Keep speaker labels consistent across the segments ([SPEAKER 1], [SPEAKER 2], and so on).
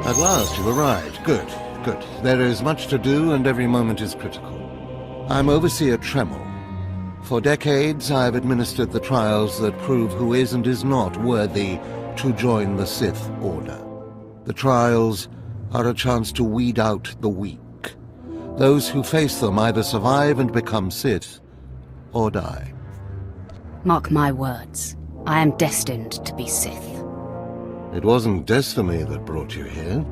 [SPEAKER 1] At last you've arrived. Good, good. There is much to do and every moment is critical. I'm Overseer Tremel. For decades I have administered the trials that prove who is and is not worthy to join the Sith Order. The trials are a chance to weed out the weak. Those who face them either survive and become Sith, or die.
[SPEAKER 2] Mark my words. I am destined to be Sith.
[SPEAKER 1] It wasn't destiny that brought you here.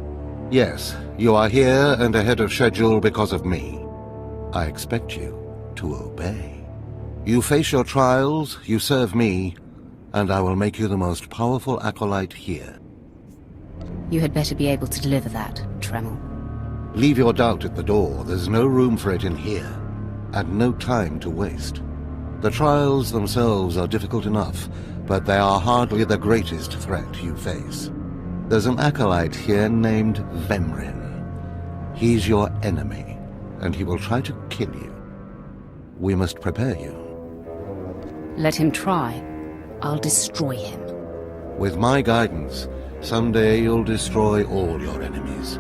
[SPEAKER 1] Yes, you are here and ahead of schedule because of me. I expect you to obey. You face your trials, you serve me, and I will make you the most powerful acolyte here.
[SPEAKER 2] You had better be able to deliver that, Tremel.
[SPEAKER 1] Leave your doubt at the door. There's no room for it in here, and no time to waste. The trials themselves are difficult enough, but they are hardly the greatest threat you face. There's an acolyte here named Vemrin. He's your enemy, and he will try to kill you. We must prepare you.
[SPEAKER 2] Let him try. I'll destroy him.
[SPEAKER 1] With my guidance, someday you'll destroy all your enemies.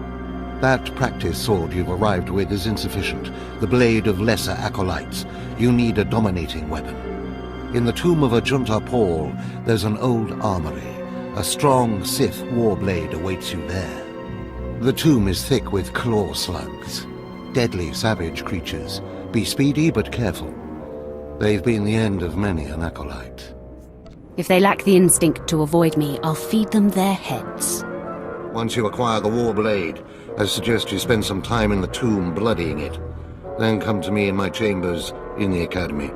[SPEAKER 1] That practice sword you've arrived with is insufficient. The blade of lesser acolytes. You need a dominating weapon. In the tomb of Ajunta Paul, there's an old armory. A strong Sith warblade awaits you there. The tomb is thick with claw slugs. Deadly savage creatures. Be speedy but careful. They've been the end of many an acolyte.
[SPEAKER 2] If they lack the instinct to avoid me, I'll feed them their heads.
[SPEAKER 1] Once you acquire the warblade, I suggest you spend some time in the tomb bloodying it. Then come to me in my chambers in the academy.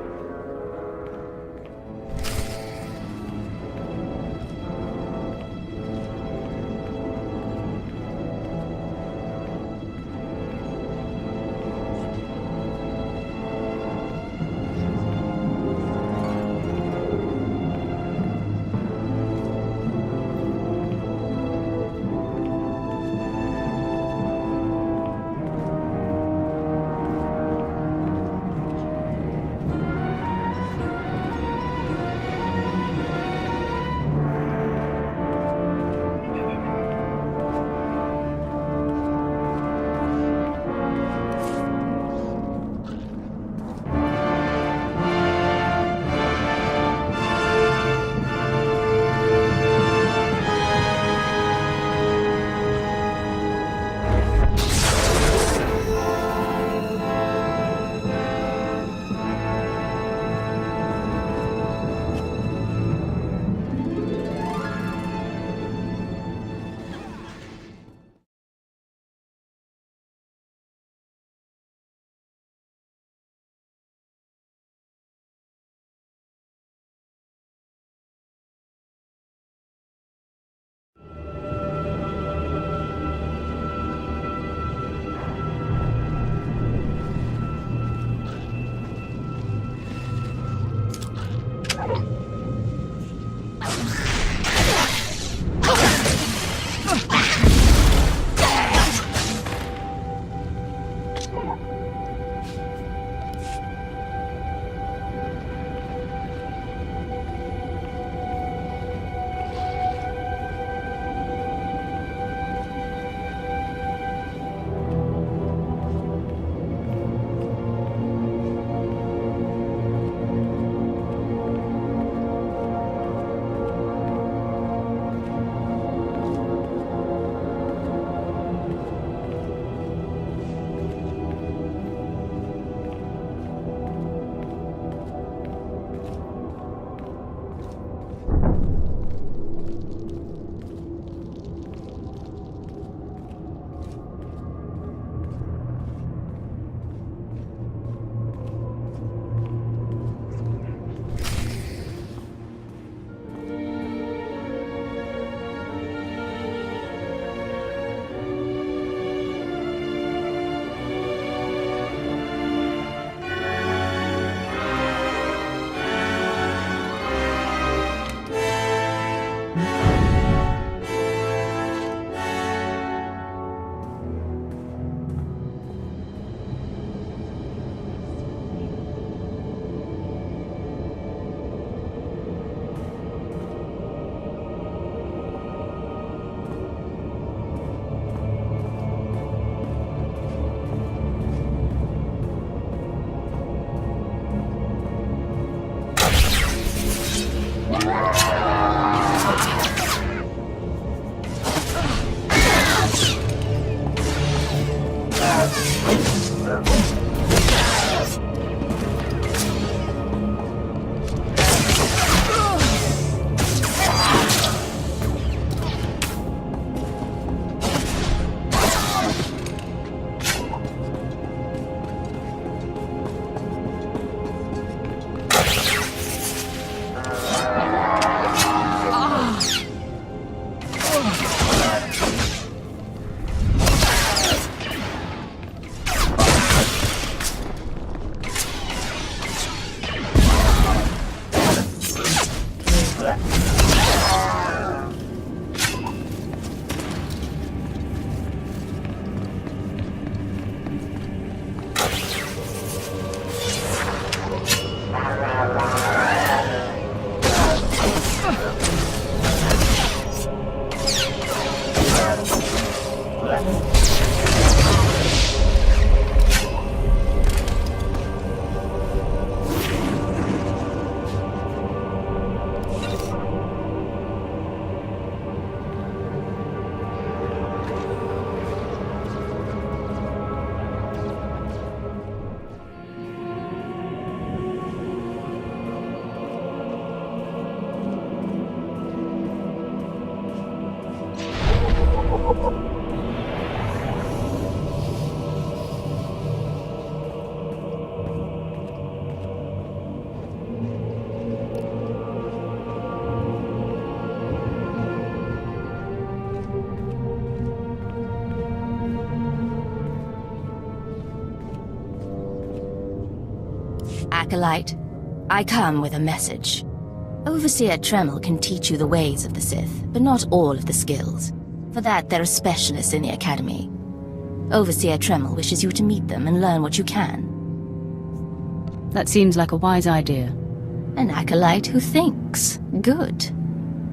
[SPEAKER 3] Acolyte, I come with a message. Overseer Tremel can teach you the ways of the Sith, but not all of the skills. For that, there are specialists in the Academy. Overseer Tremel wishes you to meet them and learn what you can.
[SPEAKER 2] That seems like a wise idea.
[SPEAKER 3] An acolyte who thinks. Good.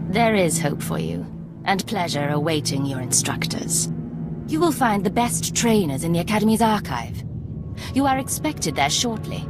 [SPEAKER 3] There is hope for you, and pleasure awaiting your instructors. You will find the best trainers in the Academy's archive. You are expected there shortly.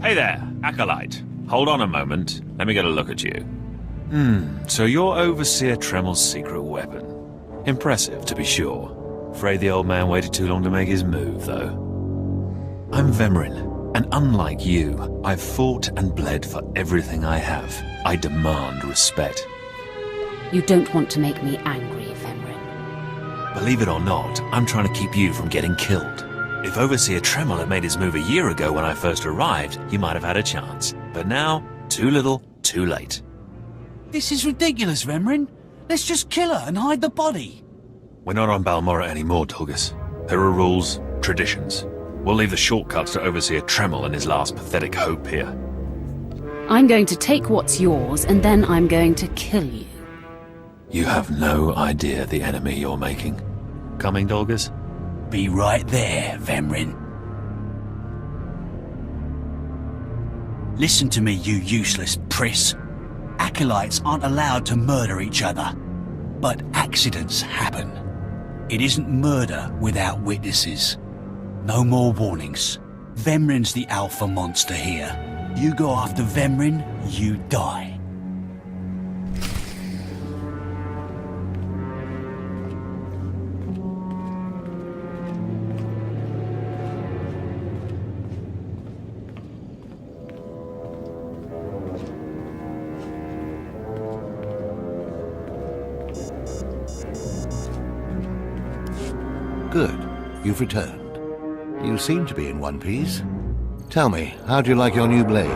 [SPEAKER 4] Hey there, Acolyte. Hold on a moment. Let me get a look at you. So you're Overseer Tremel's secret weapon. Impressive, to be sure. Afraid the old man waited too long to make his move, though. I'm Vemrin, and unlike you, I've fought and bled for everything I have. I demand respect.
[SPEAKER 2] You don't want to make me angry, Vemrin.
[SPEAKER 4] Believe it or not, I'm trying to keep you from getting killed. If Overseer Tremel had made his move a year ago when I first arrived, you might have had a chance. But now, too little, too late.
[SPEAKER 5] This is ridiculous, Vemrin. Let's just kill her and hide the body.
[SPEAKER 4] We're not on Balmorra anymore, Tulgus. There are rules, traditions. We'll leave the shortcuts to Overseer Tremel and his last pathetic hope here.
[SPEAKER 2] I'm going to take what's yours, and then I'm going to kill you.
[SPEAKER 4] You have no idea the enemy you're making. Coming, Tulgus?
[SPEAKER 5] Be right there, Vemrin. Listen to me, you useless priss. Acolytes aren't allowed to murder each other. But accidents happen. It isn't murder without witnesses. No more warnings. Vemrin's the alpha monster here. You go after Vemrin, you die.
[SPEAKER 1] Good. You've returned. You seem to be in one piece. Tell me, how do you like your new blade?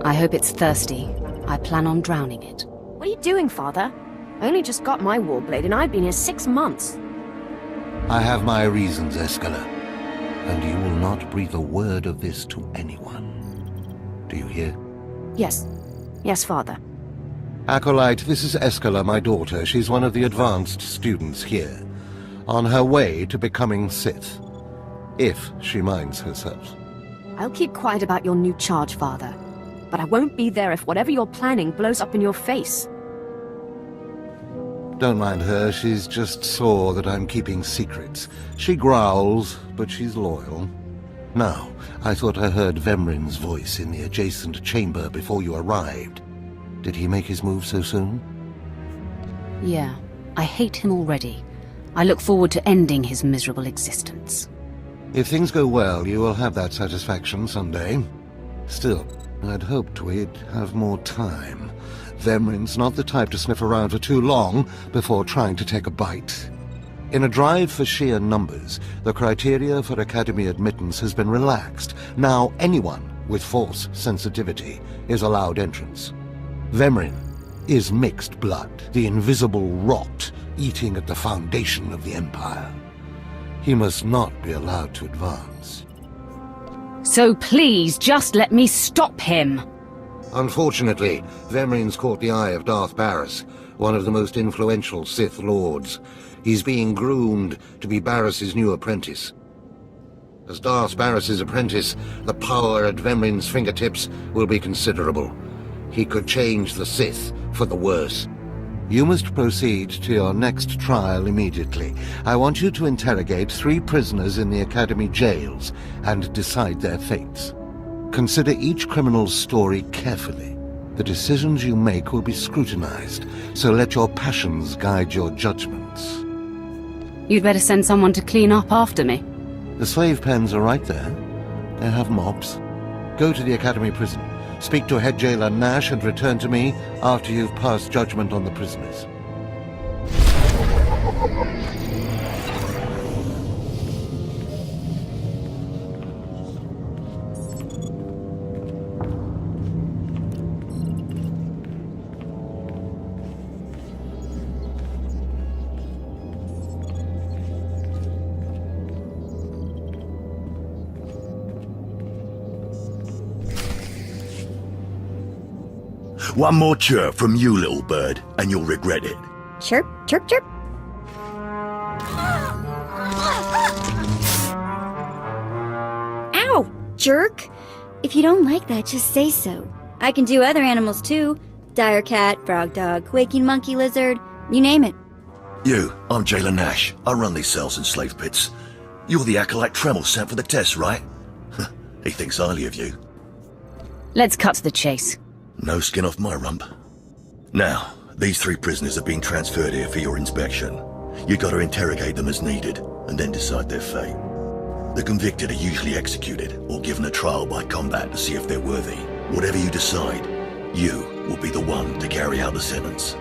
[SPEAKER 2] I hope it's thirsty. I plan on drowning it.
[SPEAKER 6] What are you doing, Father? I only just got my warblade and I've been here 6 months.
[SPEAKER 1] I have my reasons, Escala. And you will not breathe a word of this to anyone. Do you hear?
[SPEAKER 6] Yes. Yes, Father.
[SPEAKER 1] Acolyte, this is Escala, my daughter. She's one of the advanced students here. On her way to becoming Sith. If she minds herself.
[SPEAKER 6] I'll keep quiet about your new charge, Father. But I won't be there if whatever you're planning blows up in your face.
[SPEAKER 1] Don't mind her, she's just sore that I'm keeping secrets. She growls, but she's loyal. Now, I thought I heard Vemrin's voice in the adjacent chamber before you arrived. Did he make his move so soon?
[SPEAKER 2] Yeah, I hate him already. I look forward to ending his miserable existence.
[SPEAKER 1] If things go well, you will have that satisfaction someday. Still, I'd hoped we'd have more time. Vemrin's not the type to sniff around for too long before trying to take a bite. In a drive for sheer numbers, the criteria for Academy admittance has been relaxed. Now anyone with Force sensitivity is allowed entrance. Vemrin is mixed blood, the invisible rot eating at the foundation of the Empire. He must not be allowed to advance.
[SPEAKER 2] So please, just let me stop him!
[SPEAKER 1] Unfortunately, Vemrin's caught the eye of Darth Barris, one of the most influential Sith Lords. He's being groomed to be Barris's new apprentice. As Darth Barris's apprentice, the power at Vemrin's fingertips will be considerable. He could change the Sith for the worse. You must proceed to your next trial immediately. I want you to interrogate 3 prisoners in the Academy jails and decide their fates. Consider each criminal's story carefully. The decisions you make will be scrutinized, so let your passions guide your judgments.
[SPEAKER 2] You'd better send someone to clean up after me.
[SPEAKER 1] The slave pens are right there. They have mops. Go to the Academy prison. Speak to head jailer Nash and return to me after you've passed judgment on the prisoners.
[SPEAKER 7] One more chirp from you, little bird, and you'll regret it.
[SPEAKER 8] Chirp, chirp, chirp. Ow, jerk! If you don't like that, just say so. I can do other animals too. Dire cat, frog dog, waking monkey lizard, you name it.
[SPEAKER 7] You, I'm Jailer Nash. I run these cells and slave pits. You're the acolyte Tremel sent for the test, right? He thinks highly of you.
[SPEAKER 2] Let's cut to the chase.
[SPEAKER 7] No skin off my rump. Now, these 3 prisoners have been transferred here for your inspection. You got to interrogate them as needed, and then decide their fate. The convicted are usually executed, or given a trial by combat to see if they're worthy. Whatever you decide, you will be the one to carry out the sentence.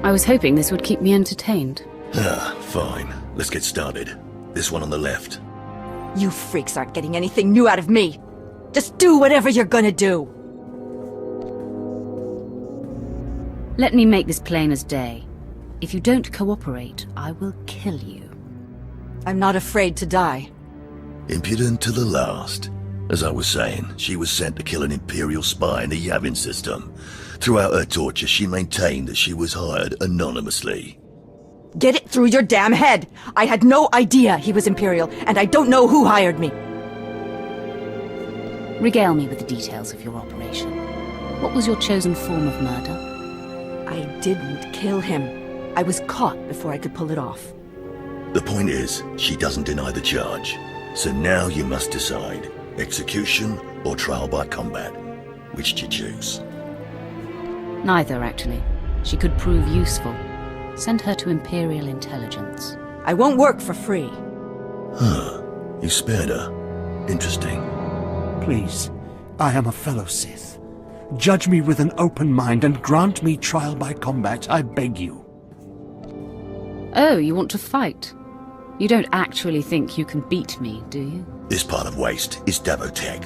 [SPEAKER 2] I was hoping this would keep me entertained.
[SPEAKER 7] Fine. Let's get started. This one on the left.
[SPEAKER 9] You freaks aren't getting anything new out of me. Just do whatever you're gonna do.
[SPEAKER 2] Let me make this plain as day. If you don't cooperate, I will kill you.
[SPEAKER 9] I'm not afraid to die.
[SPEAKER 7] Impudent to the last. As I was saying, she was sent to kill an Imperial spy in the Yavin system. Throughout her torture, she maintained that she was hired anonymously.
[SPEAKER 9] Get it through your damn head! I had no idea he was Imperial, and I don't know who hired me.
[SPEAKER 2] Regale me with the details of your operation. What was your chosen form of murder?
[SPEAKER 9] I didn't kill him. I was caught before I could pull it off.
[SPEAKER 7] The point is, she doesn't deny the charge. So now you must decide, execution or trial by combat. Which do you choose?
[SPEAKER 2] Neither, actually. She could prove useful. Send her to Imperial intelligence.
[SPEAKER 9] I won't work for free.
[SPEAKER 7] You spared her. Interesting.
[SPEAKER 5] Please, I am a fellow Sith. Judge me with an open mind and grant me trial by combat, I beg you.
[SPEAKER 2] Oh, you want to fight? You don't actually think you can beat me, do you?
[SPEAKER 7] This part of Waste is Davotech,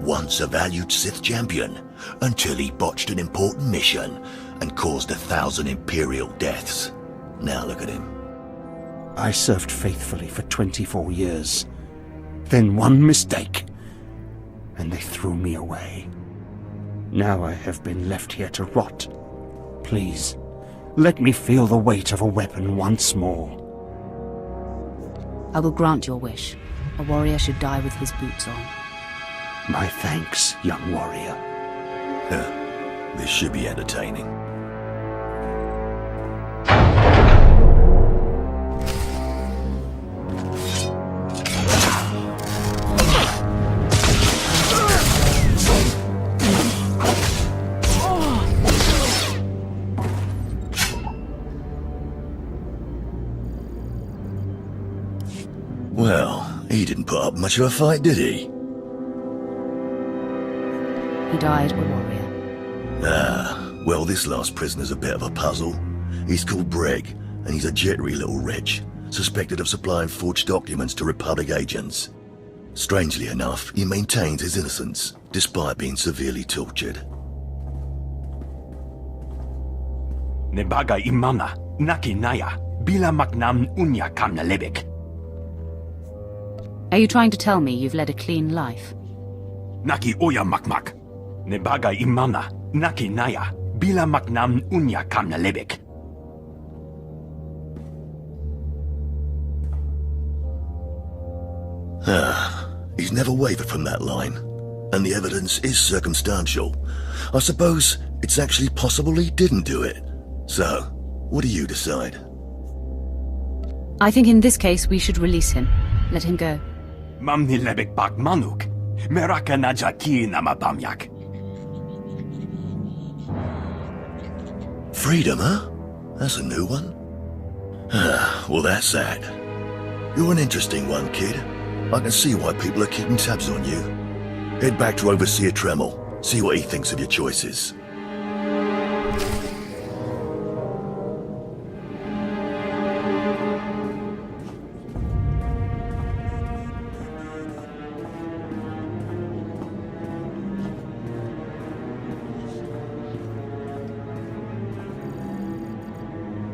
[SPEAKER 7] once a valued Sith champion, until he botched an important mission and caused 1,000 Imperial deaths. Now look at him.
[SPEAKER 5] I served faithfully for 24 years. Then one mistake, and they threw me away. Now I have been left here to rot. Please, let me feel the weight of a weapon once more.
[SPEAKER 2] I will grant your wish. A warrior should die with his boots on.
[SPEAKER 5] My thanks, young warrior.
[SPEAKER 7] This should be entertaining. Well, he didn't put up much of a fight, did he?
[SPEAKER 2] He died a warrior.
[SPEAKER 7] Well, this last prisoner's a bit of a puzzle. He's called Breg, and he's a jittery little wretch, suspected of supplying forged documents to Republic agents. Strangely enough, he maintains his innocence, despite being severely tortured.
[SPEAKER 10] Nebaga imana, naki naya, bila maknam unya kamna lebek.
[SPEAKER 2] Are you trying to tell me you've led a clean life?
[SPEAKER 10] Naki oya makmak. Nebaga imana, naki naya, bila maknam unya kamna lebek.
[SPEAKER 7] He's never wavered from that line. And the evidence is circumstantial. I suppose it's actually possible he didn't do it. So, what do you decide?
[SPEAKER 2] I think in this case we should release him. Let him go.
[SPEAKER 10] Mamni lebek bak manuk, meraka najaki namabamyak.
[SPEAKER 7] Freedom, huh? That's a new one. Well, that's sad. You're an interesting one, kid. I can see why people are keeping tabs on you. Head back to Overseer Tremel. See what he thinks of your choices.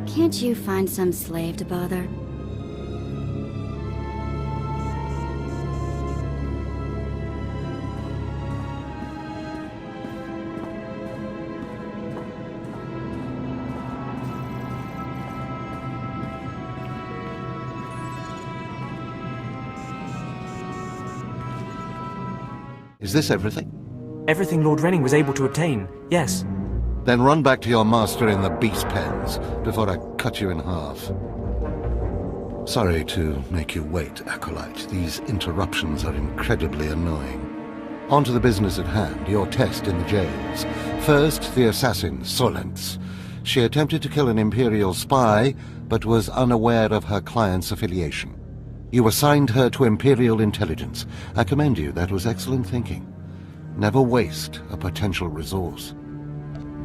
[SPEAKER 8] Can't you find some slave to bother?
[SPEAKER 1] Is this everything?
[SPEAKER 11] Everything Lord Renning was able to obtain, yes.
[SPEAKER 1] Then run back to your master in the beast pens before I cut you in half. Sorry to make you wait, Acolyte. These interruptions are incredibly annoying. On to the business at hand, your test in the jails. First, the assassin, Solence. She attempted to kill an Imperial spy, but was unaware of her client's affiliation. You assigned her to Imperial intelligence. I commend you, that was excellent thinking. Never waste a potential resource.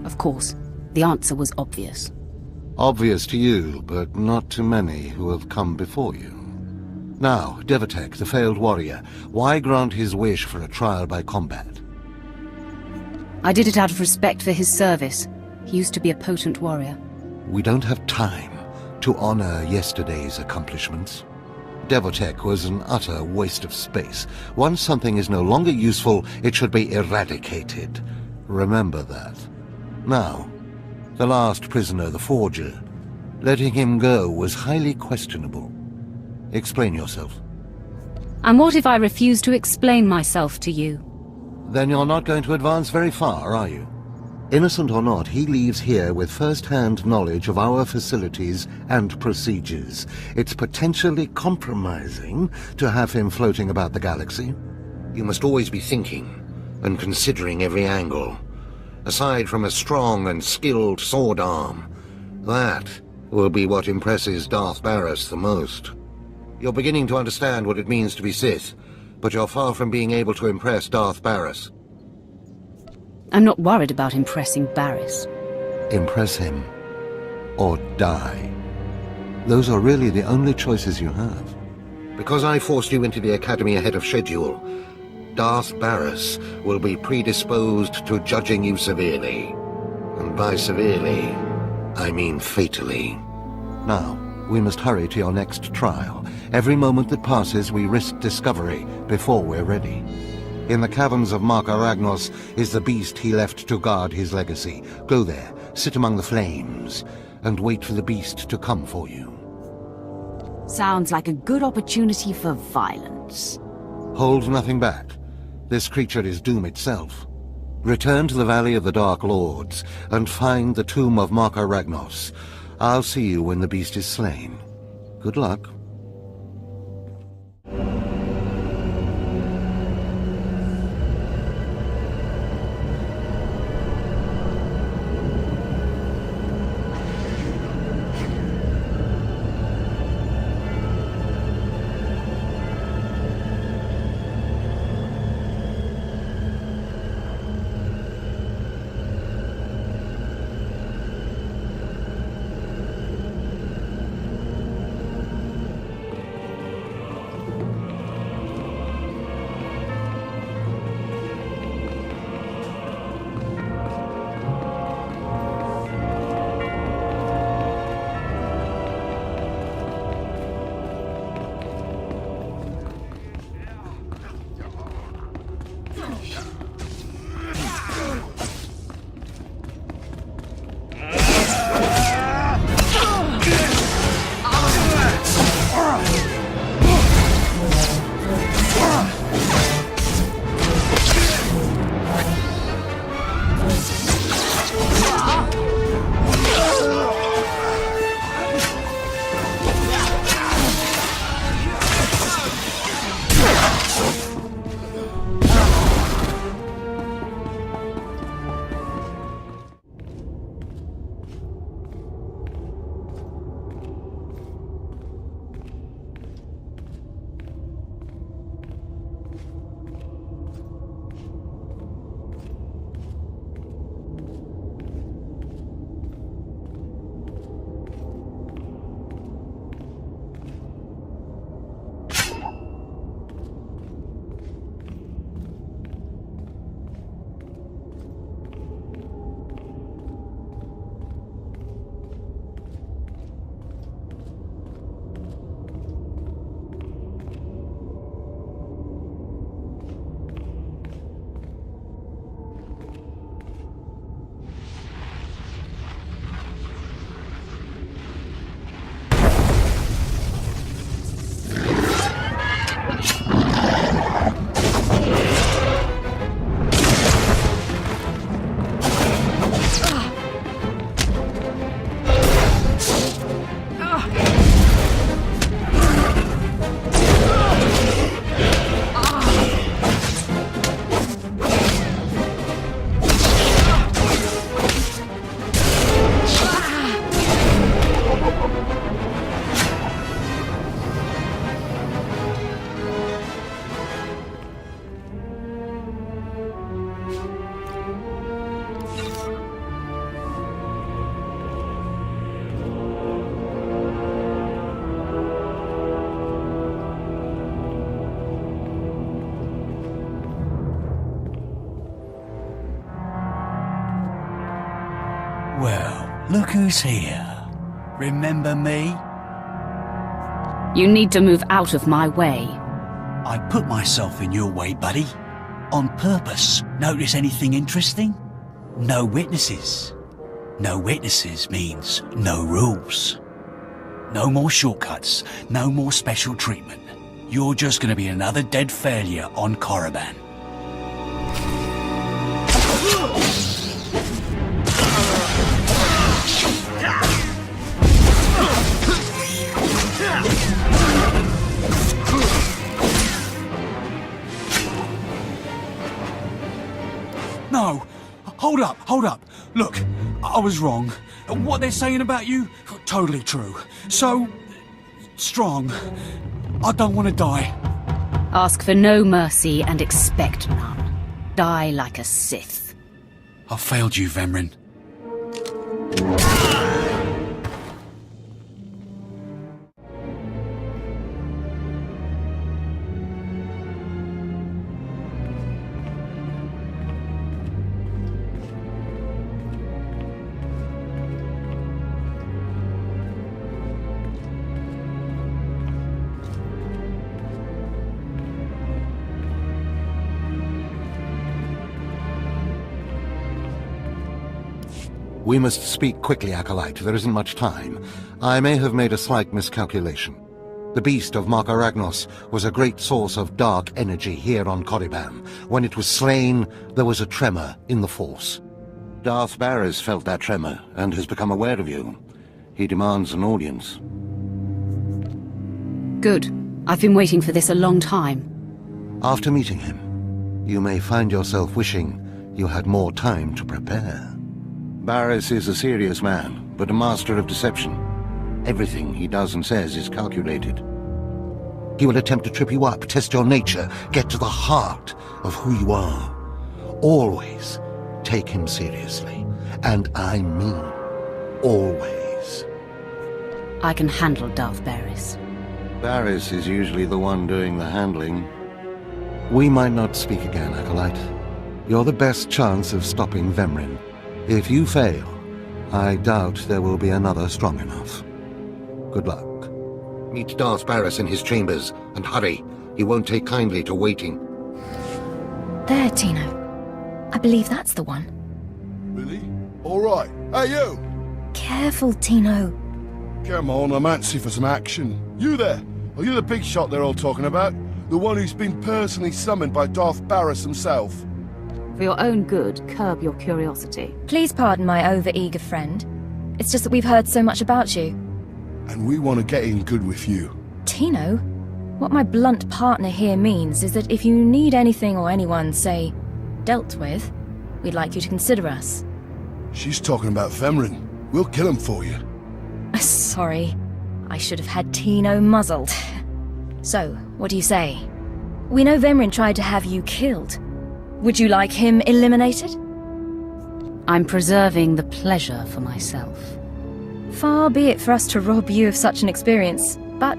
[SPEAKER 2] Of course. The answer was obvious.
[SPEAKER 1] Obvious to you, but not to many who have come before you. Now, Devatek, the failed warrior, why grant his wish for a trial by combat?
[SPEAKER 2] I did it out of respect for his service. He used to be a potent warrior.
[SPEAKER 1] We don't have time to honor yesterday's accomplishments. Devatek was an utter waste of space. Once something is no longer useful, it should be eradicated. Remember that. Now, the last prisoner, the Forger. Letting him go was highly questionable. Explain yourself.
[SPEAKER 2] And what if I refuse to explain myself to you?
[SPEAKER 1] Then you're not going to advance very far, are you? Innocent or not, he leaves here with first-hand knowledge of our facilities and procedures. It's potentially compromising to have him floating about the galaxy. You must always be thinking and considering every angle. Aside from a strong and skilled sword arm, that will be what impresses Darth Barris the most. You're beginning to understand what it means to be Sith, but you're far from being able to impress Darth Barris.
[SPEAKER 2] I'm not worried about impressing Barris.
[SPEAKER 1] Impress him, or die. Those are really the only choices you have. Because I forced you into the Academy ahead of schedule, Darth Barris will be predisposed to judging you severely. And by severely, I mean fatally. Now, we must hurry to your next trial. Every moment that passes, we risk discovery before we're ready. In the caverns of Marka Ragnos is the beast he left to guard his legacy. Go there, sit among the flames, and wait for the beast to come for you.
[SPEAKER 9] Sounds like a good opportunity for violence.
[SPEAKER 1] Hold nothing back. This creature is doom itself. Return to the Valley of the Dark Lords, and find the tomb of Marka Ragnos. I'll see you when the beast is slain. Good luck.
[SPEAKER 5] Look who's here. Remember me?
[SPEAKER 2] You need to move out of my way.
[SPEAKER 5] I put myself in your way, buddy. On purpose. Notice anything interesting? No witnesses. No witnesses means no rules. No more shortcuts. No more special treatment. You're just gonna be another dead failure on Korriban. No! Hold up! Look, I was wrong. What they're saying about you, totally true. So... strong. I don't want to die.
[SPEAKER 2] Ask for no mercy and expect none. Die like a Sith.
[SPEAKER 5] I failed you, Vemrin.
[SPEAKER 1] We must speak quickly, Acolyte. There isn't much time. I may have made a slight miscalculation. The beast of Markaragnos was a great source of dark energy here on Korriban. When it was slain, there was a tremor in the Force. Darth Barris felt that tremor and has become aware of you. He demands an audience.
[SPEAKER 2] Good. I've been waiting for this a long time.
[SPEAKER 1] After meeting him, you may find yourself wishing you had more time to prepare. Barris is a serious man, but a master of deception. Everything he does and says is calculated. He will attempt to trip you up, test your nature, get to the heart of who you are. Always take him seriously. And I mean always.
[SPEAKER 2] I can handle Darth Barris.
[SPEAKER 1] Barris is usually the one doing the handling. We might not speak again, Acolyte. You're the best chance of stopping Vemrin. If you fail, I doubt there will be another strong enough. Good luck. Meet Darth Barris in his chambers, and hurry. He won't take kindly to waiting.
[SPEAKER 3] There, Tino. I believe that's the one.
[SPEAKER 12] Really? All right. Hey, you!
[SPEAKER 3] Careful, Tino.
[SPEAKER 12] Come on, I'm antsy for some action. You there? Are you the big shot they're all talking about? The one who's been personally summoned by Darth Barris himself?
[SPEAKER 6] For your own good, curb your curiosity.
[SPEAKER 3] Please pardon my over-eager friend. It's just that we've heard so much about you.
[SPEAKER 12] And we want to get in good with you.
[SPEAKER 3] Tino? What my blunt partner here means is that if you need anything or anyone, say, dealt with, we'd like you to consider us.
[SPEAKER 12] She's talking about Vemrin. We'll kill him for you.
[SPEAKER 3] Sorry. I should have had Tino muzzled. So, what do you say? We know Vemrin tried to have you killed. Would you like him eliminated?
[SPEAKER 2] I'm preserving the pleasure for myself.
[SPEAKER 3] Far be it for us to rob you of such an experience, but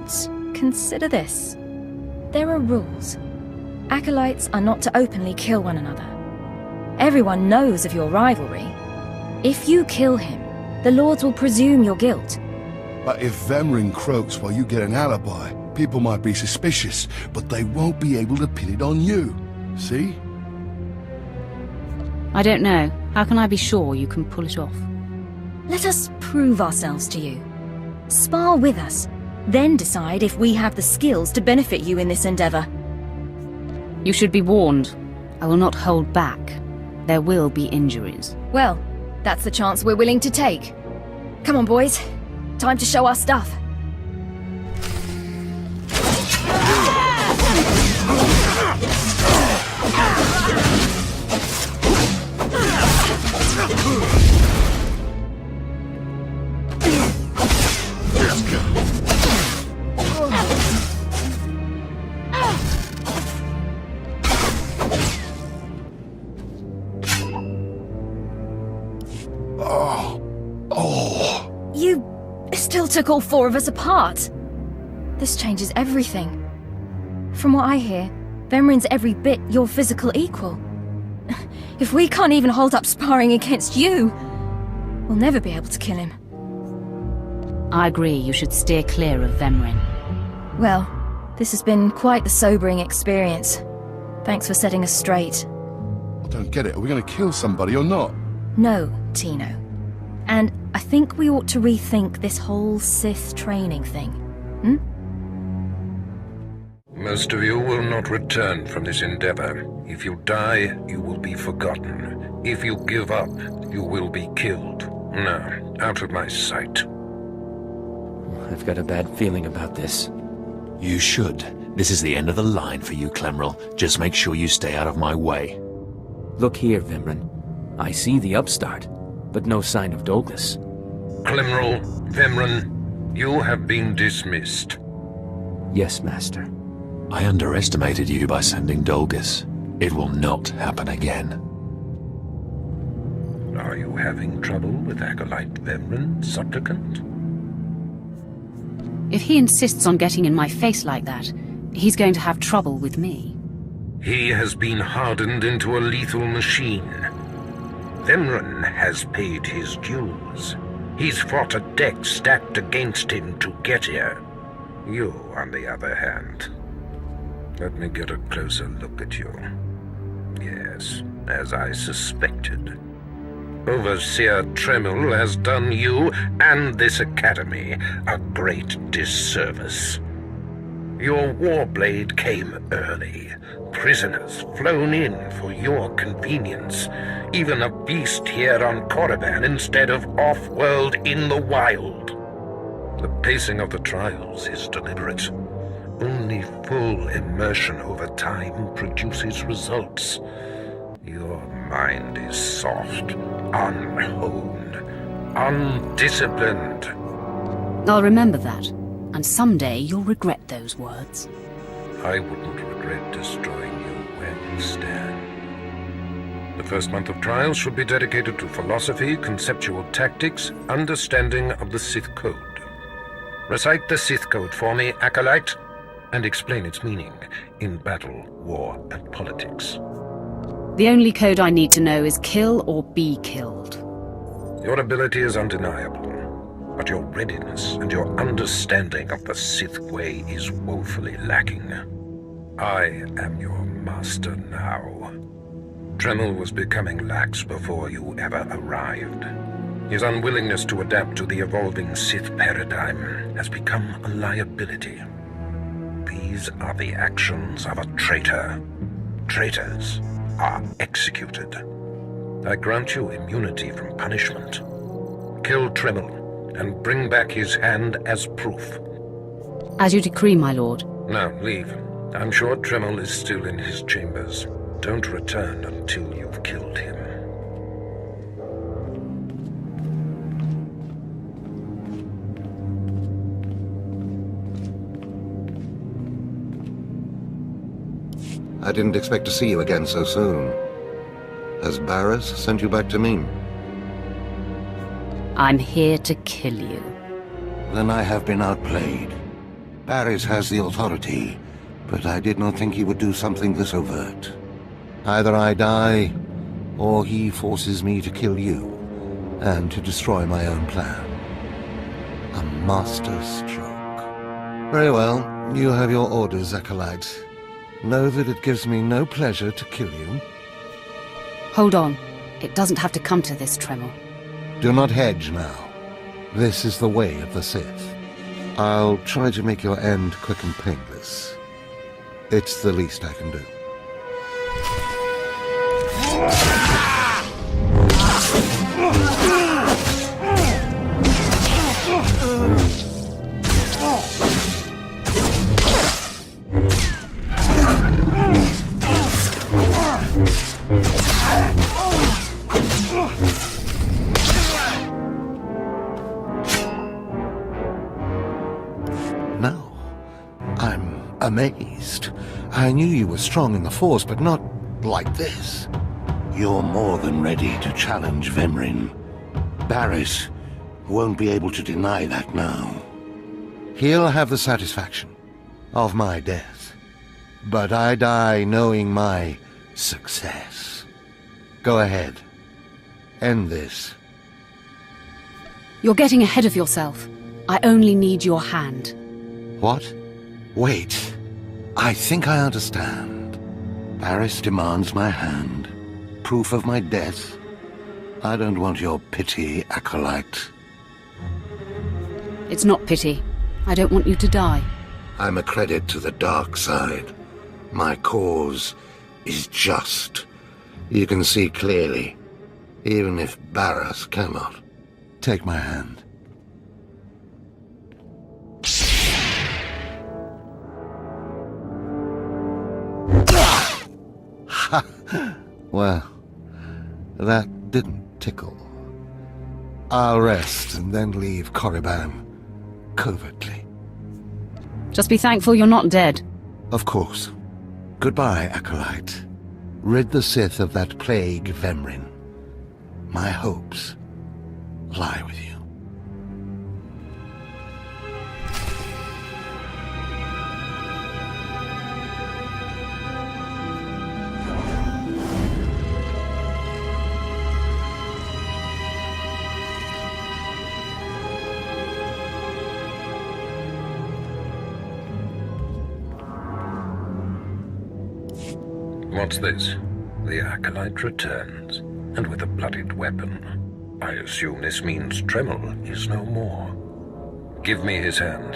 [SPEAKER 3] consider this. There are rules. Acolytes are not to openly kill one another. Everyone knows of your rivalry. If you kill him, the Lords will presume your guilt.
[SPEAKER 12] But if Vemrin croaks while you get an alibi, people might be suspicious, but they won't be able to pin it on you. See?
[SPEAKER 2] I don't know. How can I be sure you can pull it off?
[SPEAKER 3] Let us prove ourselves to you. Spar with us, then decide if we have the skills to benefit you in this endeavor.
[SPEAKER 2] You should be warned. I will not hold back. There will be injuries.
[SPEAKER 3] Well, that's the chance we're willing to take. Come on, boys. Time to show our stuff. You still took all four of us apart. This changes everything. From what I hear, Vemrin's every bit your physical equal. If we can't even hold up sparring against you, We'll never be able to kill him.
[SPEAKER 2] I agree you should steer clear of Vemrin.
[SPEAKER 3] Well, this has been quite the sobering experience. Thanks for setting us straight.
[SPEAKER 12] I don't get it. Are we going to kill somebody or not?
[SPEAKER 3] No, Tino. And I think we ought to rethink this whole Sith training thing.
[SPEAKER 13] Most of you will not return from this endeavor. If you die, you will be forgotten. If you give up, you will be killed. Now, out of my sight.
[SPEAKER 11] I've got a bad feeling about this.
[SPEAKER 4] You should. This is the end of the line for you, Clemrel. Just make sure you stay out of my way.
[SPEAKER 11] Look here, Vemrin. I see the upstart, but no sign of Dolgus.
[SPEAKER 13] Clemrel, Vemrin, you have been dismissed.
[SPEAKER 11] Yes, Master.
[SPEAKER 4] I underestimated you by sending Dolgus. It will not happen again.
[SPEAKER 13] Are you having trouble with Acolyte Vemrin, supplicant?
[SPEAKER 2] If he insists on getting in my face like that, he's going to have trouble with me.
[SPEAKER 13] He has been hardened into a lethal machine. Vemrin has paid his dues. He's fought a deck stacked against him to get here. You, on the other hand... Let me get a closer look at you. Yes, as I suspected. Overseer Tremel has done you and this academy a great disservice. Your warblade came early. Prisoners flown in for your convenience. Even a beast here on Korriban instead of off-world in the wild. The pacing of the trials is deliberate. Only full immersion over time produces results. Your mind is soft, unhoned, undisciplined.
[SPEAKER 2] I'll remember that, and someday you'll regret those words.
[SPEAKER 13] I wouldn't regret destroying you where you stand. The first month of trials should be dedicated to philosophy, conceptual tactics, understanding of the Sith Code. Recite the Sith Code for me, Acolyte, and explain its meaning in battle, war, and politics.
[SPEAKER 2] The only code I need to know is kill or be killed.
[SPEAKER 13] Your ability is undeniable, but your readiness and your understanding of the Sith way is woefully lacking. I am your master now. Tremel was becoming lax before you ever arrived. His unwillingness to adapt to the evolving Sith paradigm has become a liability. These are the actions of a traitor. Traitors are executed. I grant you immunity from punishment. Kill Tremel and bring back his hand as proof.
[SPEAKER 2] As you decree, my lord.
[SPEAKER 13] Now, leave. I'm sure Tremel is still in his chambers. Don't return until you've killed him.
[SPEAKER 1] I didn't expect to see you again so soon. Has Barris sent you back to me?
[SPEAKER 2] I'm here to kill you.
[SPEAKER 1] Then I have been outplayed. Barris has the authority, but I did not think he would do something this overt. Either I die, or he forces me to kill you, and to destroy my own plan. A master stroke. Very well, you have your orders, Acolyte. Know that it gives me no pleasure to kill you.
[SPEAKER 2] Hold on. It doesn't have to come to this, Tremel.
[SPEAKER 1] Do not hedge now. This is the way of the Sith. I'll try to make your end quick and painless. It's the least I can do. No, I'm amazed. I knew you were strong in the Force, but not like this. You're more than ready to challenge Vemrin. Barris won't be able to deny that now. He'll have the satisfaction of my death, but I die knowing my success. Go ahead. End this.
[SPEAKER 2] You're getting ahead of yourself. I only need your hand.
[SPEAKER 1] What? Wait. I think I understand. Barriss demands my hand. Proof of my death. I don't want your pity, Acolyte.
[SPEAKER 2] It's not pity. I don't want you to die.
[SPEAKER 1] I'm a credit to the dark side. My cause is just. You can see clearly, even if Barriss cannot. Take my hand. Well, that didn't tickle. I'll rest and then leave Korriban covertly.
[SPEAKER 2] Just be thankful you're not dead.
[SPEAKER 1] Of course. Goodbye, Acolyte. Rid the Sith of that plague, Vemrin. My hopes lie with you.
[SPEAKER 13] What's this? The Acolyte returns, and with a bloodied weapon. I assume this means Tremel is no more. Give me his hand.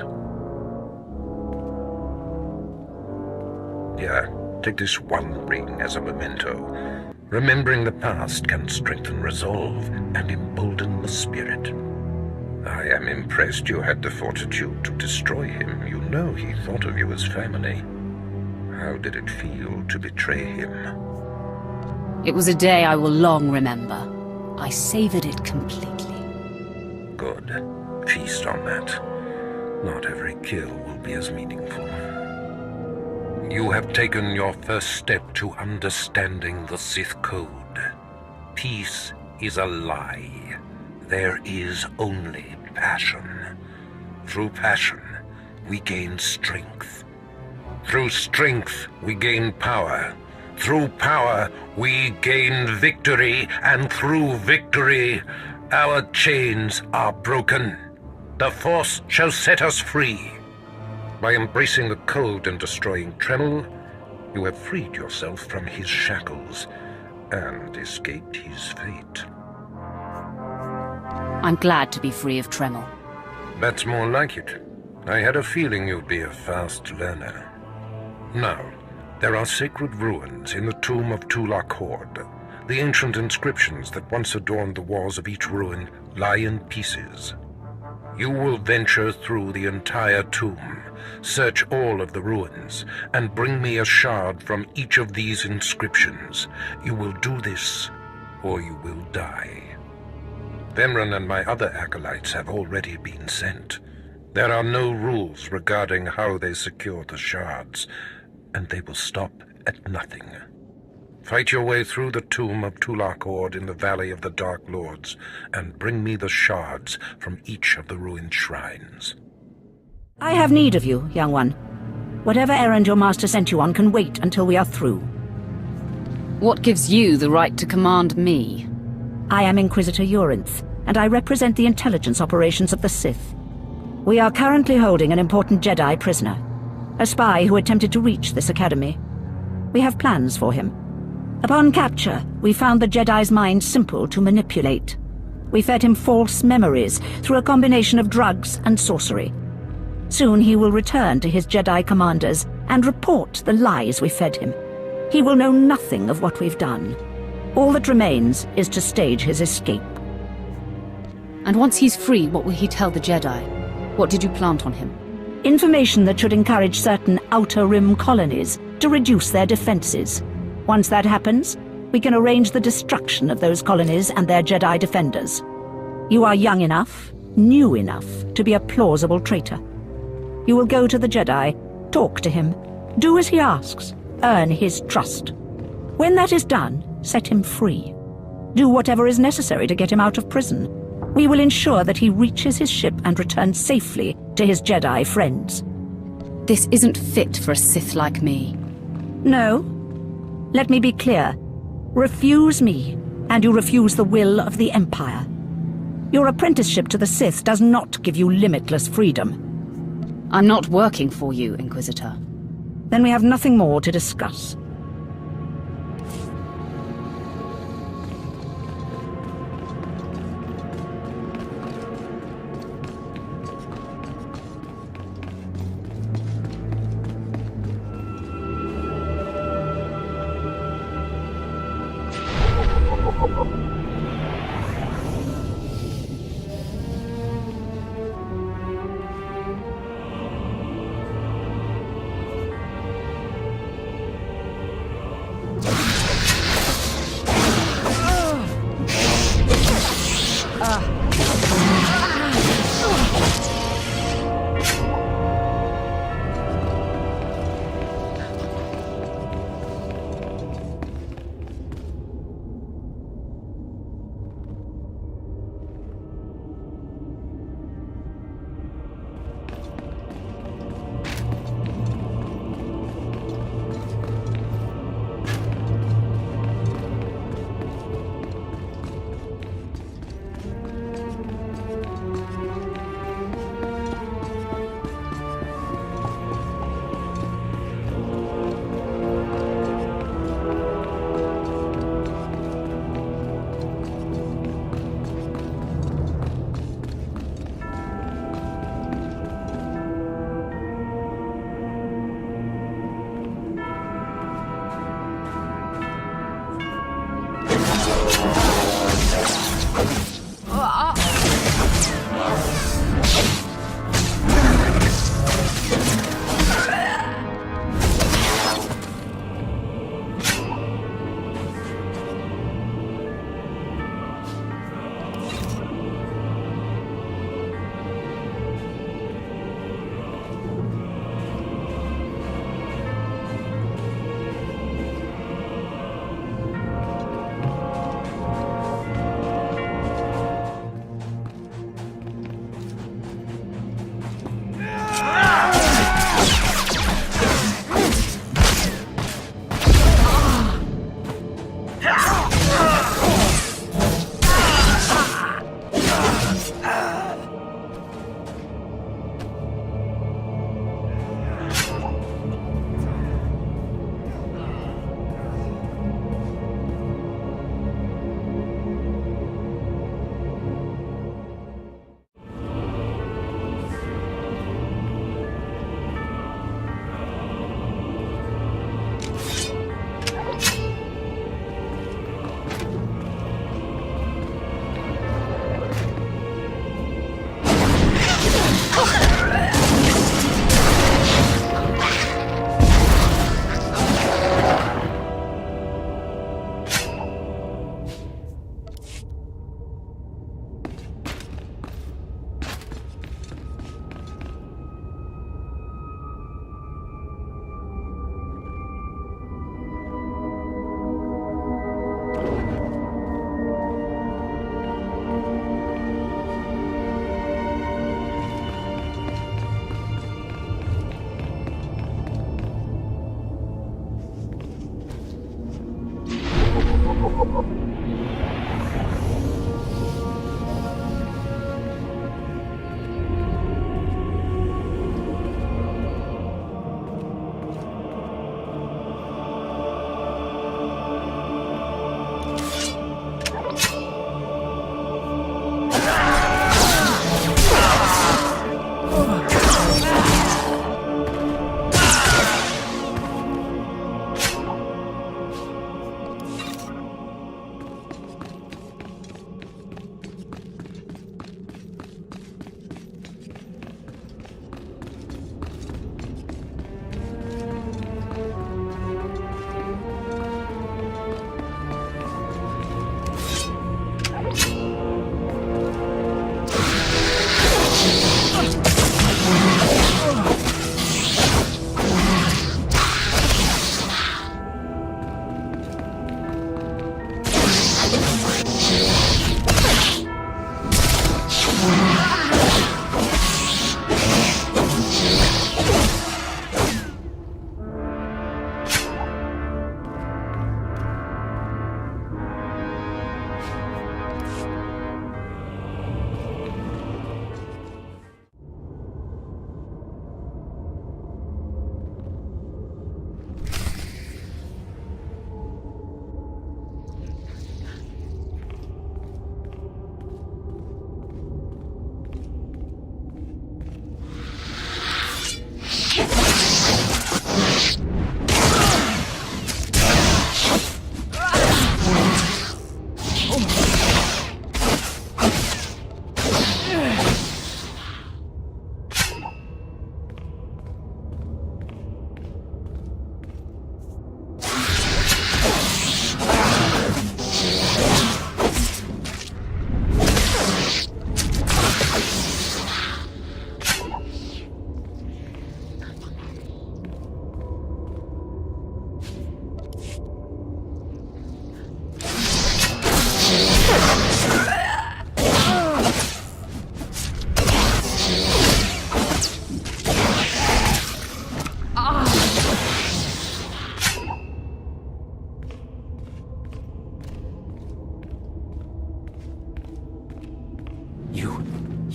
[SPEAKER 13] Here, take this one ring as a memento. Remembering the past can strengthen resolve and embolden the spirit. I am impressed you had the fortitude to destroy him. You know he thought of you as family. How did it feel to betray him?
[SPEAKER 2] It was a day I will long remember. I savored it completely.
[SPEAKER 13] Good. Feast on that. Not every kill will be as meaningful. You have taken your first step to understanding the Sith Code. Peace is a lie. There is only passion. Through passion, we gain strength. Through strength, we gain power. Through power, we gain victory. And through victory, our chains are broken. The Force shall set us free. By embracing the code and destroying Tremel, you have freed yourself from his shackles and escaped his fate.
[SPEAKER 2] I'm glad to be free of Tremel.
[SPEAKER 13] That's more like it. I had a feeling you'd be a fast learner. Now, there are sacred ruins in the tomb of Tulak Horde. The ancient inscriptions that once adorned the walls of each ruin lie in pieces. You will venture through the entire tomb, search all of the ruins, and bring me a shard from each of these inscriptions. You will do this, or you will die. Vemrin and my other acolytes have already been sent. There are no rules regarding how they secure the shards, and they will stop at nothing. Fight your way through the tomb of Tulak Horde in the Valley of the Dark Lords, and bring me the shards from each of the ruined shrines.
[SPEAKER 14] I have need of you, young one. Whatever errand your master sent you on can wait until we are through.
[SPEAKER 2] What gives you the right to command me?
[SPEAKER 14] I am Inquisitor Urinth, and I represent the intelligence operations of the Sith. We are currently holding an important Jedi prisoner, a spy who attempted to reach this academy. We have plans for him. Upon capture, we found the Jedi's mind simple to manipulate. We fed him false memories through a combination of drugs and sorcery. Soon he will return to his Jedi commanders and report the lies we fed him. He will know nothing of what we've done. All that remains is to stage his escape.
[SPEAKER 2] And once he's free, what will he tell the Jedi? What did you plant on him?
[SPEAKER 14] Information that should encourage certain Outer Rim colonies to reduce their defenses. Once that happens, we can arrange the destruction of those colonies and their Jedi defenders. You are young enough, new enough, to be a plausible traitor. You will go to the Jedi, talk to him, do as he asks, earn his trust. When that is done, set him free. Do whatever is necessary to get him out of prison. We will ensure that he reaches his ship and returns safely to his Jedi friends.
[SPEAKER 2] This isn't fit for a Sith like me.
[SPEAKER 14] No. Let me be clear. Refuse me, and you refuse the will of the Empire. Your apprenticeship to the Sith does not give you limitless freedom.
[SPEAKER 2] I'm not working for you, Inquisitor.
[SPEAKER 14] Then we have nothing more to discuss.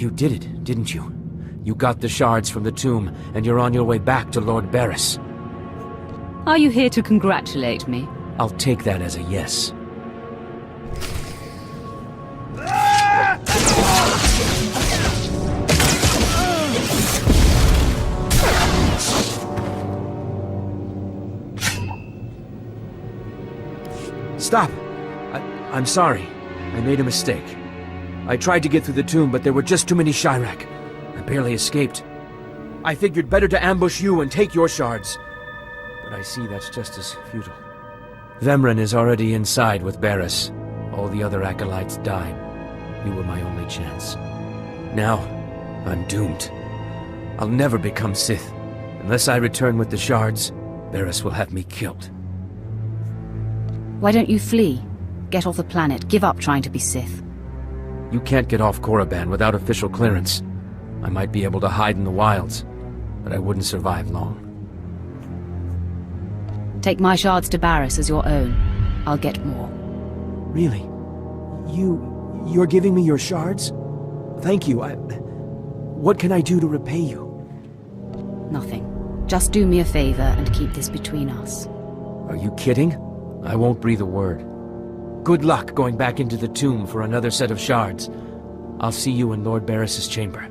[SPEAKER 11] You did it, didn't you? You got the shards from the tomb, and you're on your way back to Lord Barris.
[SPEAKER 2] Are you here to congratulate me?
[SPEAKER 11] I'll take that as a yes. Stop! I'm sorry. I made a mistake. I tried to get through the tomb, but there were just too many Chirac. I barely escaped. I figured better to ambush you and take your shards. But I see that's just as futile. Vemren is already inside with Barris. All the other acolytes died. You were my only chance. Now, I'm doomed. I'll never become Sith. Unless I return with the shards, Barris will have me killed.
[SPEAKER 2] Why don't you flee? Get off the planet. Give up trying to be Sith.
[SPEAKER 11] You can't get off Korriban without official clearance. I might be able to hide in the wilds, but I wouldn't survive long.
[SPEAKER 2] Take my shards to Barris as your own. I'll get more.
[SPEAKER 11] Really? You're giving me your shards? Thank you. What can I do to repay you?
[SPEAKER 2] Nothing. Just do me a favor and keep this between us.
[SPEAKER 11] Are you kidding? I won't breathe a word. Good luck going back into the tomb for another set of shards. I'll see you in Lord Barris's chamber.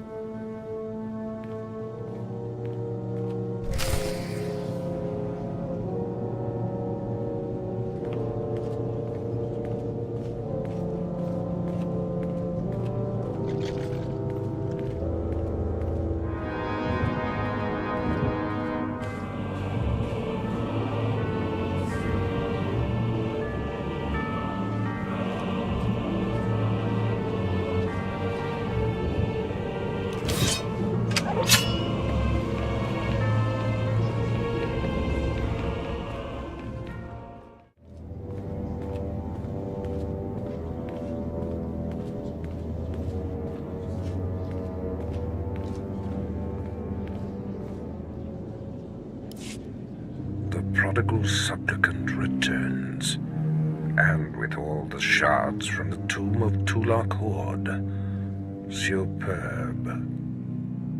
[SPEAKER 13] Prodigal supplicant returns, and with all the shards from the tomb of Tulak Horde. Superb.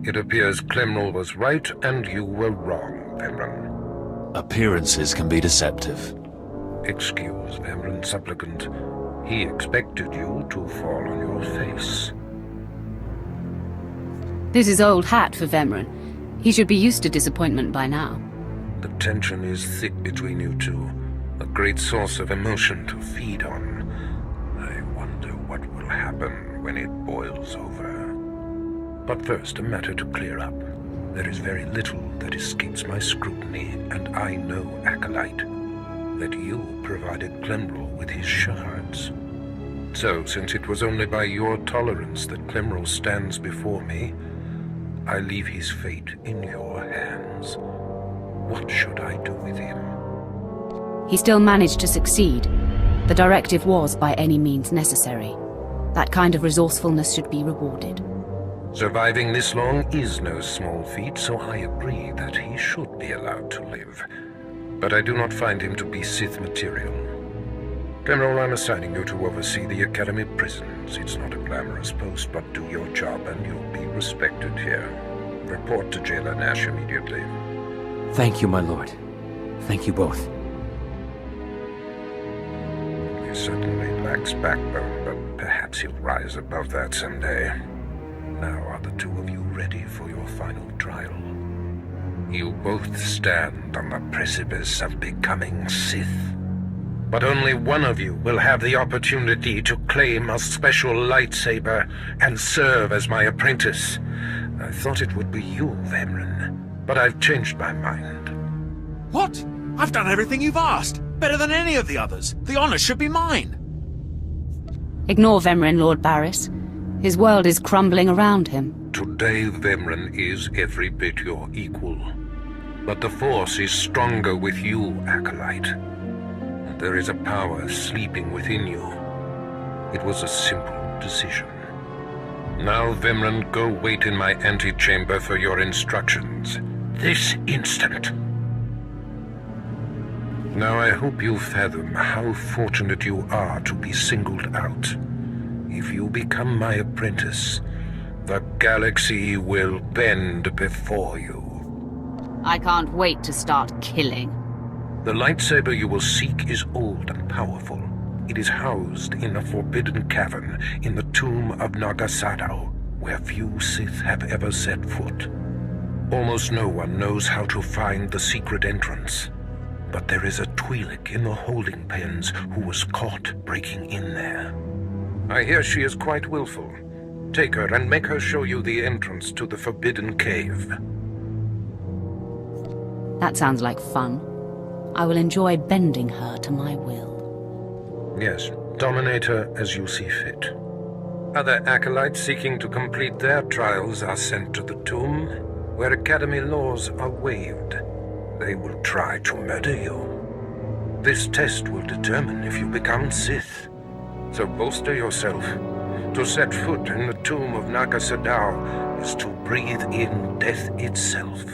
[SPEAKER 13] It appears Clemrel was right, and you were wrong, Vemren.
[SPEAKER 4] Appearances can be deceptive.
[SPEAKER 13] Excuse Vemren, supplicant. He expected you to fall on your face.
[SPEAKER 2] This is old hat for Vemren. He should be used to disappointment by now.
[SPEAKER 13] The tension is thick between you two, a great source of emotion to feed on. I wonder what will happen when it boils over. But first, a matter to clear up. There is very little that escapes my scrutiny, and I know, Acolyte, that you provided Clemrel with his shards. So, since it was only by your tolerance that Clemrel stands before me, I leave his fate in your hands. What should I do with him?
[SPEAKER 2] He still managed to succeed. The directive was by any means necessary. That kind of resourcefulness should be rewarded.
[SPEAKER 13] Surviving this long is no small feat, so I agree that he should be allowed to live. But I do not find him to be Sith material. Clemrel, I'm assigning you to oversee the Academy prisons. It's not a glamorous post, but do your job and you'll be respected here. Report to Jailer Nash immediately.
[SPEAKER 11] Thank you, my lord. Thank you both.
[SPEAKER 13] He certainly lacks backbone, but perhaps he'll rise above that someday. Now are the two of you ready for your final trial? You both stand on the precipice of becoming Sith. But only one of you will have the opportunity to claim a special lightsaber and serve as my apprentice. I thought it would be you, Vemren. But I've changed my mind.
[SPEAKER 4] What? I've done everything you've asked. Better than any of the others. The honor should be mine.
[SPEAKER 2] Ignore Vemren, Lord Barris. His world is crumbling around him.
[SPEAKER 13] Today, Vemren is every bit your equal. But the Force is stronger with you, Acolyte. There is a power sleeping within you. It was a simple decision. Now, Vemren, go wait in my antechamber for your instructions. This instant. Now I hope you fathom how fortunate you are to be singled out. If you become my apprentice, The galaxy will bend before you.
[SPEAKER 2] I can't wait to start killing.
[SPEAKER 13] The lightsaber you will seek is old and powerful. It is housed in a forbidden cavern in the tomb of Nagasado, where few Sith have ever set foot. Almost no one knows how to find the secret entrance. But there is a Twi'lek in the holding pens who was caught breaking in there. I hear she is quite willful. Take her and make her show you the entrance to the Forbidden Cave.
[SPEAKER 2] That sounds like fun. I will enjoy bending her to my will.
[SPEAKER 13] Yes, dominate her as you see fit. Other acolytes seeking to complete their trials are sent to the tomb, where Academy laws are waived. They will try to murder you. This test will determine if you become Sith. So bolster yourself. To set foot in the tomb of Nagasadao is to breathe in death itself.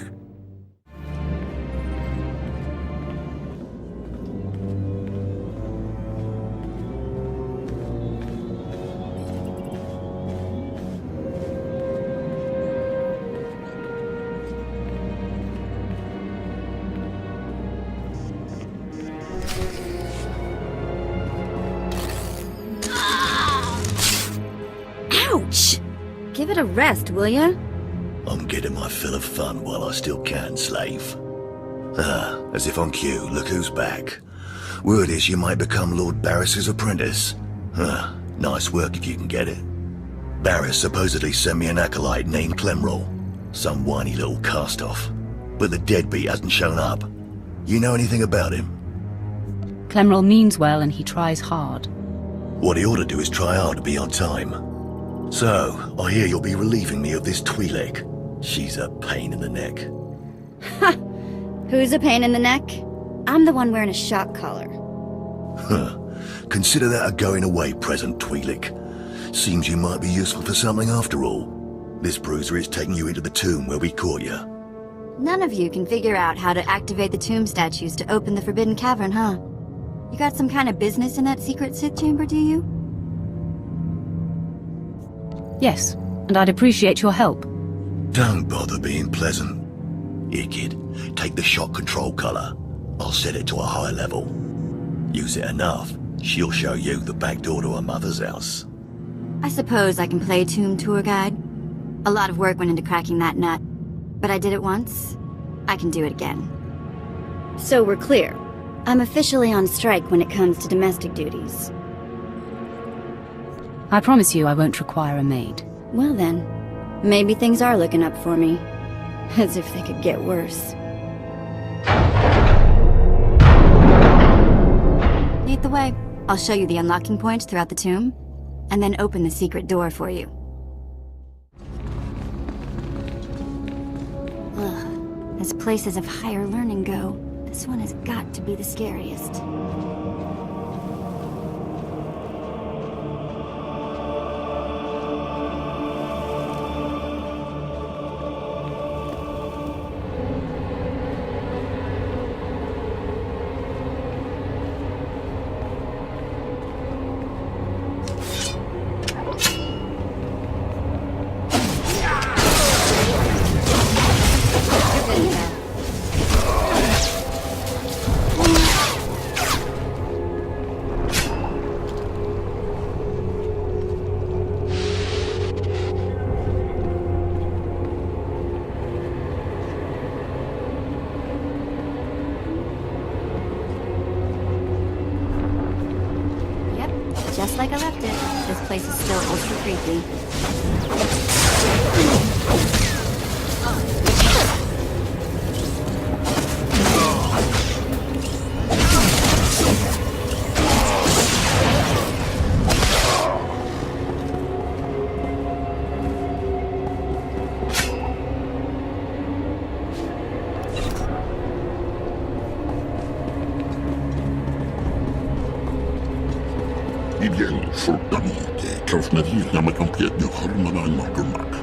[SPEAKER 8] Ouch! Give it a rest, will ya?
[SPEAKER 7] I'm getting my fill of fun while I still can, slave. As if on cue, look who's back. Word is you might become Lord Barris's apprentice. Nice work if you can get it. Barris supposedly sent me an acolyte named Clemrol. Some whiny little cast-off. But the deadbeat hasn't shown up. You know anything about him?
[SPEAKER 2] Clemrol means well and he tries hard.
[SPEAKER 7] What he ought to do is try hard to be on time. So, I hear you'll be relieving me of this Twi'lek. She's a pain in the neck.
[SPEAKER 8] Ha! Who's a pain in the neck? I'm the one wearing a shock collar.
[SPEAKER 7] Consider that a going-away present, Twi'lek. Seems you might be useful for something after all. This bruiser is taking you into the tomb where we caught you.
[SPEAKER 8] None of you can figure out how to activate the tomb statues to open the Forbidden Cavern, huh? You got some kind of business in that secret Sith chamber, do you?
[SPEAKER 2] Yes, and I'd appreciate your help.
[SPEAKER 7] Don't bother being pleasant. Here, kid, take the shock control collar. I'll set it to a high level. Use it enough, she'll show you the back door to her mother's house.
[SPEAKER 8] I suppose I can play tomb tour guide. A lot of work went into cracking that nut. But I did it once. I can do it again. So we're clear. I'm officially on strike when it comes to domestic duties.
[SPEAKER 2] I promise you I won't require a maid.
[SPEAKER 8] Well then, maybe things are looking up for me. As if they could get worse. Lead the way. I'll show you the unlocking points throughout the tomb, and then open the secret door for you. Ugh. As places of higher learning go, this one has got to be the scariest. Just like I left it, this place is still ultra creepy.
[SPEAKER 15] Ideal soltanite, krausnadina med kompletnie hormonalną grumak.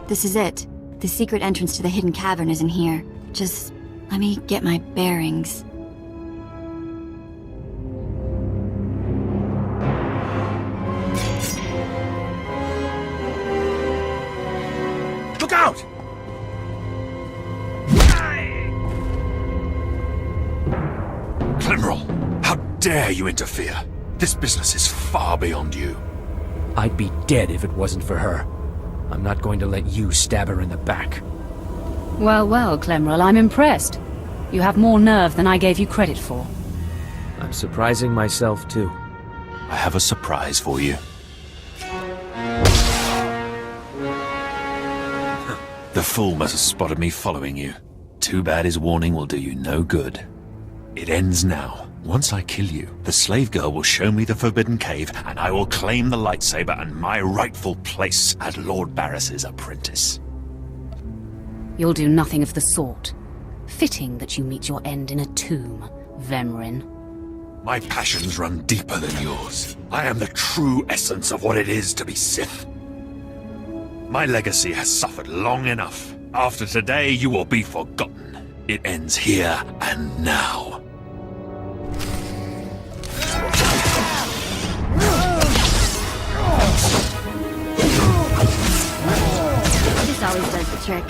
[SPEAKER 8] This is it. The secret entrance to the hidden cavern is in here. Just let me get my bearings.
[SPEAKER 4] Look out! Climrel, how dare you interfere? This business is far beyond you.
[SPEAKER 11] I'd be dead if it wasn't for her. I'm not going to let you stab her in the back.
[SPEAKER 2] Well, well, Clemrel, I'm impressed. You have more nerve than I gave you credit for.
[SPEAKER 11] I'm surprising myself, too.
[SPEAKER 4] I have a surprise for you. The fool must have spotted me following you. Too bad his warning will do you no good. It ends now. Once I kill you, the slave girl will show me the Forbidden Cave, and I will claim the lightsaber and my rightful place as Lord Barris's apprentice.
[SPEAKER 2] You'll do nothing of the sort. Fitting that you meet your end in a tomb, Vemrin.
[SPEAKER 4] My passions run deeper than yours. I am the true essence of what it is to be Sith. My legacy has suffered long enough. After today, you will be forgotten. It ends here and now.
[SPEAKER 8] This always does the trick.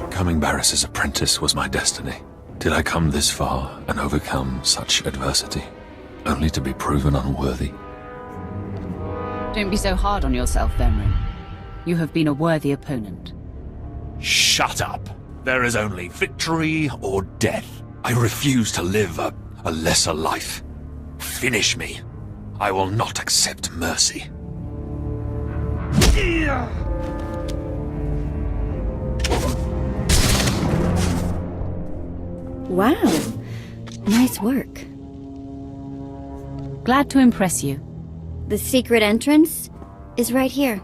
[SPEAKER 4] Becoming Barris's apprentice was my destiny. Did I come this far and overcome such adversity, only to be proven unworthy?
[SPEAKER 2] Don't be so hard on yourself, Vemrin. You have been a worthy opponent.
[SPEAKER 4] Shut up! There is only victory or death. I refuse to live a lesser life. Finish me. I will not accept mercy.
[SPEAKER 8] Wow. Nice work.
[SPEAKER 2] Glad to impress you.
[SPEAKER 8] The secret entrance is right here.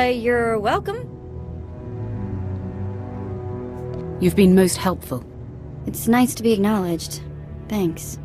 [SPEAKER 8] You're welcome.
[SPEAKER 2] You've been most helpful.
[SPEAKER 8] It's nice to be acknowledged. Thanks.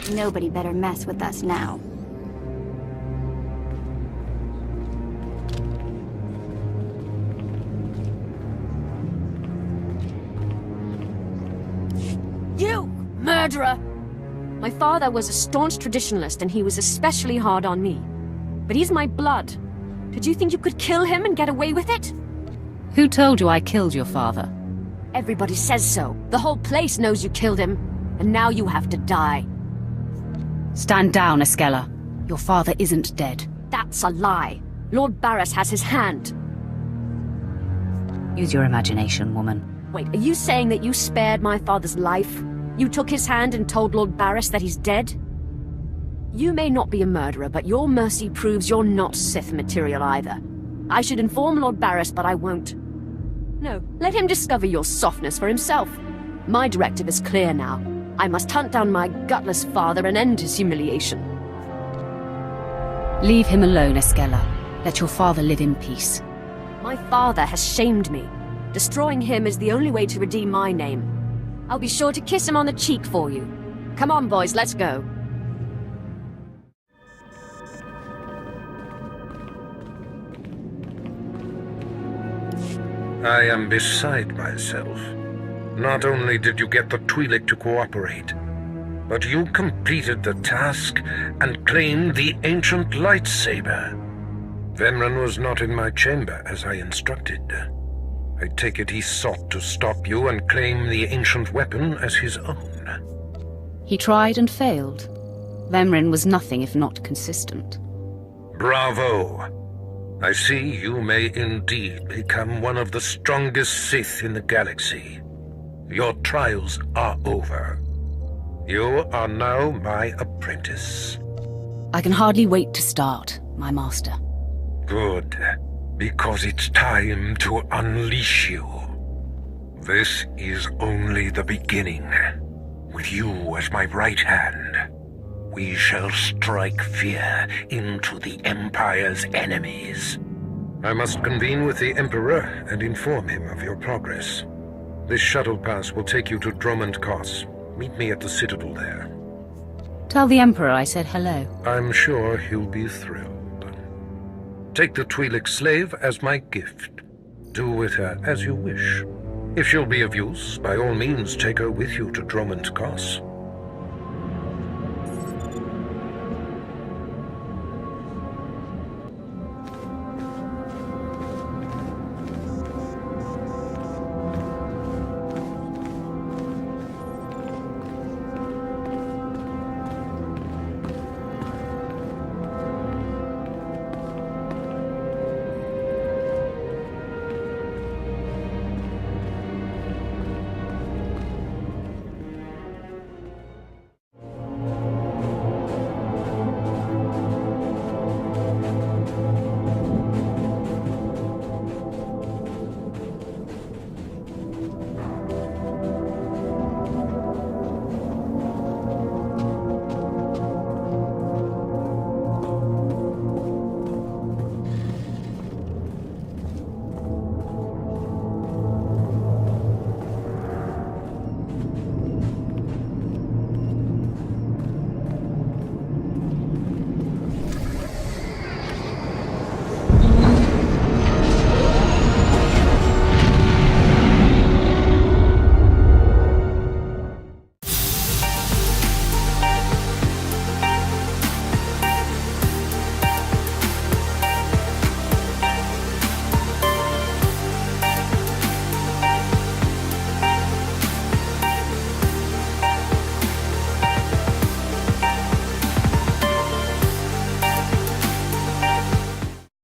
[SPEAKER 8] Nobody better mess with us now.
[SPEAKER 6] You murderer! My father was a staunch traditionalist and he was especially hard on me. But he's my blood. Did you think you could kill him and get away with it?
[SPEAKER 2] Who told you I killed your father?
[SPEAKER 6] Everybody says so. The whole place knows you killed him. And now you have to die.
[SPEAKER 2] Stand down, Esquella. Your father isn't dead.
[SPEAKER 6] That's a lie. Lord Barris has his hand.
[SPEAKER 2] Use your imagination, woman.
[SPEAKER 6] Wait, are you saying that you spared my father's life? You took his hand and told Lord Barris that he's dead? You may not be a murderer, but your mercy proves you're not Sith material either. I should inform Lord Barris, but I won't. No, let him discover your softness for himself. My directive is clear now. I must hunt down my gutless father and end his humiliation.
[SPEAKER 2] Leave him alone, Esquella. Let your father live in peace.
[SPEAKER 6] My father has shamed me. Destroying him is the only way to redeem my name. I'll be sure to kiss him on the cheek for you. Come on, boys, let's go.
[SPEAKER 13] I am beside myself. Not only did you get the Twi'lek to cooperate, but you completed the task and claimed the ancient lightsaber. Vemran was not in my chamber as I instructed. I take it he sought to stop you and claim the ancient weapon as his own.
[SPEAKER 2] He tried and failed. Vemran was nothing if not consistent.
[SPEAKER 13] Bravo! I see you may indeed become one of the strongest Sith in the galaxy. Your trials are over. You are now my apprentice.
[SPEAKER 2] I can hardly wait to start, my master.
[SPEAKER 13] Good, because it's time to unleash you. This is only the beginning. With you as my right hand, we shall strike fear into the Empire's enemies. I must convene with the Emperor and inform him of your progress. This shuttle pass will take you to Dromund Kos. Meet me at the Citadel there.
[SPEAKER 2] Tell the Emperor I said hello.
[SPEAKER 13] I'm sure he'll be thrilled. Take the Twi'lek slave as my gift. Do with her as you wish. If she'll be of use, by all means take her with you to Dromund Kos.